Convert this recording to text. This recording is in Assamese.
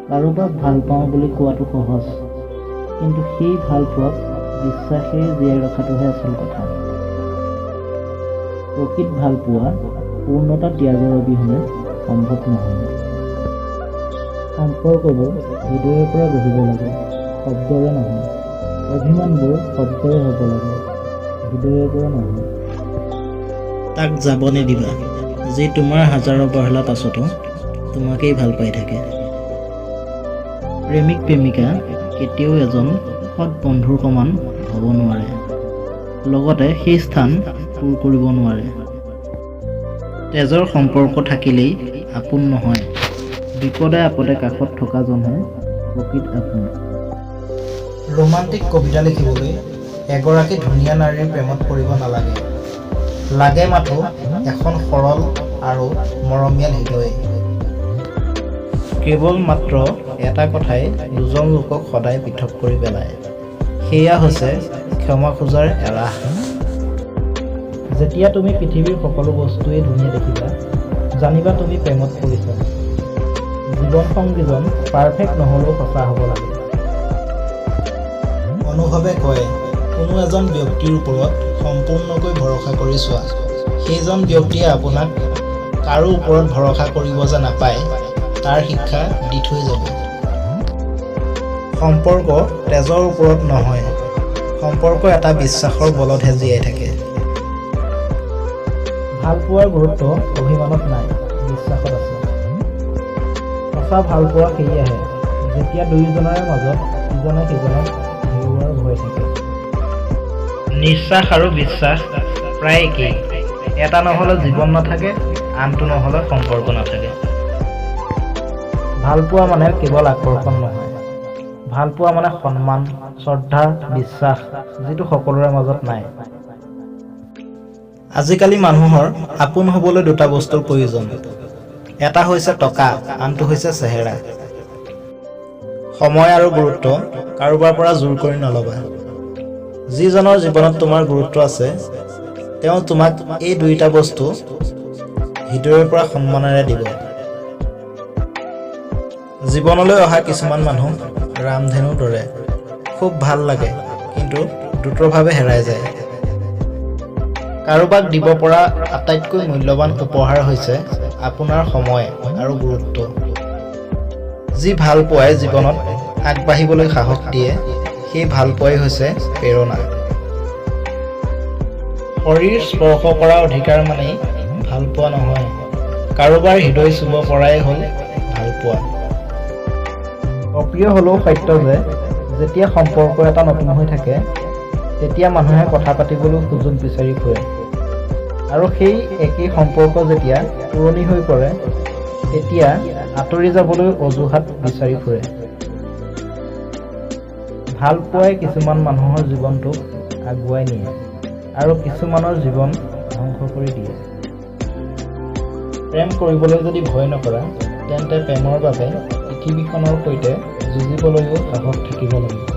কাৰোবাক ভাল পাওঁ বুলি কোৱাটো সহজ, কিন্তু সেই ভাল পোৱাক বিশ্বাসেৰে জীয়াই ৰখাটোহে আচল কথা। প্ৰকৃত ভাল পোৱা পূৰ্ণতা ত্যাগৰ অবিহনে সম্ভৱ নহয়। সম্পৰ্কবোৰ হৃদয়ৰ পৰা গঢ়িব লাগে, শব্দৰে নহয়। অভিমানবোৰ শব্দৰে হ'ব লাগে, হৃদয়ৰ পৰা নহয়। তাক যাব নিদিবা, যি তোমাৰ হাজাৰো বঢ়লা পাছতো তোমাকেই ভাল পাই থাকে। প্ৰেমিক প্ৰেমিকা কেতিয়াও এজন সৎ বন্ধুৰ সমান হ'ব নোৱাৰে, লগতে সেই স্থান পূৰ কৰিব নোৱাৰে। তেজৰ সম্পৰ্ক থাকিলেই আপোন নহয়, বিপদে আপদে কাষত থকাজনহে প্ৰকৃত আপোন। ৰোমান্টিক কবিতা লিখিবলৈ এগৰাকী ধুনীয়া নাৰীৰ প্ৰেমত পৰিব নালাগে, লাগে মাথো এখন সৰল আৰু মৰমীয়াল হৃদয়। কেৱল মাত্ৰ এটা কথাই দুজন লোকক সদায় পৃথক কৰি পেলায়, সেয়া হৈছে ক্ষমা খোজাৰ এলাহ। যেতিয়া তুমি পৃথিৱীৰ সকলো বস্তুৱেই ধুনীয়া দেখিবা, জানিবা তুমি প্ৰেমত পৰিছা। জীৱন সংগীজন পাৰফেক্ট নহ'লেও সঁচা হ'ব লাগে। অনুভৱে কয়, কোনো এজন ব্যক্তিৰ ওপৰত সম্পূৰ্ণকৈ ভৰসা কৰি চোৱা, সেইজন ব্যক্তিয়ে আপোনাক কাৰো ওপৰত ভৰসা কৰিব যে নাপায় তাৰ শিক্ষা দি থৈ যাব। সম্পৰ্ক তেজৰ ওপৰত নহয়, সম্পৰ্ক এটা বিশ্বাসৰ বলতহে জীয়াই থাকে। ভাল পোৱাৰ গুৰুত্ব অভিমানত নাই, বিশ্বাসত আছে। সঁচা ভাল পোৱা সেয়াহে যেতিয়া দুয়োজনৰে মাজত ইজনে সিজনক হেৰুৱাৰ ভয় থাকে। নিশ্বাস আৰু বিশ্বাস প্ৰায় একেই, এটা নহ'লে জীৱন নাথাকে, আনটো নহ'লে সম্পৰ্ক নাথাকে। ভাল পোৱা মানে কেৱল আকৰ্ষণ নহয়, ভাল পোৱা মানে সন্মান, শ্ৰদ্ধা, বিশ্বাস, যিটো সকলোৰে মাজত নাই। আজিকালি মানুহৰ আপোন হ'বলৈ দুটা বস্তুৰ প্ৰয়োজন, এটা হৈছে টকা, আনটো হৈছে চেহেৰা। সময় আৰু গুৰুত্ব কাৰোবাৰ পৰা জোৰ কৰি নল'বা। যিজনৰ জীৱনত তোমাৰ গুৰুত্ব আছে, তেওঁ তোমাক এই দুইটা বস্তু হৃদয়ৰ পৰা সন্মানেৰে দিব। জীৱনলৈ অহা কিছুমান মানুহ ৰামধেনুৰ দৰে, খুব ভাল লাগে কিন্তু দ্ৰুতভাৱে হেৰাই যায়। কাৰোবাক দিব পৰা আটাইতকৈ মূল্যৱান উপহাৰ হৈছে আপোনাৰ সময় আৰু গুৰুত্ব। যি ভাল পোৱাই জীৱনত আগবাঢ়িবলৈ সাহস দিয়ে, সেই ভাল পোৱাই হৈছে প্ৰেৰণা। শৰীৰ স্পৰ্শ কৰা অধিকাৰ মানেই ভাল পোৱা নহয়, কাৰোবাৰ হৃদয় চুব পৰাই হ'ল ভাল পোৱা। অপ্ৰিয় হ'লেও সত্য যে যেতিয়া সম্পৰ্ক এটা নতুন হৈ থাকে, তেতিয়া মানুহে কথা পাতিবলৈ সুযোগ বিচাৰি ফুৰে, আৰু সেই একেই সম্পৰ্ক যেতিয়া পুৰণি হৈ পৰে, তেতিয়া আঁতৰি যাবলৈ অজুহাত বিচাৰি ফুৰে। ভাল পোৱাই কিছুমান মানুহৰ জীৱনটোক আগুৱাই নিয়ে আৰু কিছুমানৰ জীৱন ধ্বংস কৰি দিয়ে। প্ৰেম কৰিবলৈ যদি ভয় নকৰা, তেন্তে প্ৰেমৰ বাবে পৃথিৱীখনৰ সৈতে যুঁজিবলৈও সাহস থাকিব লাগিব।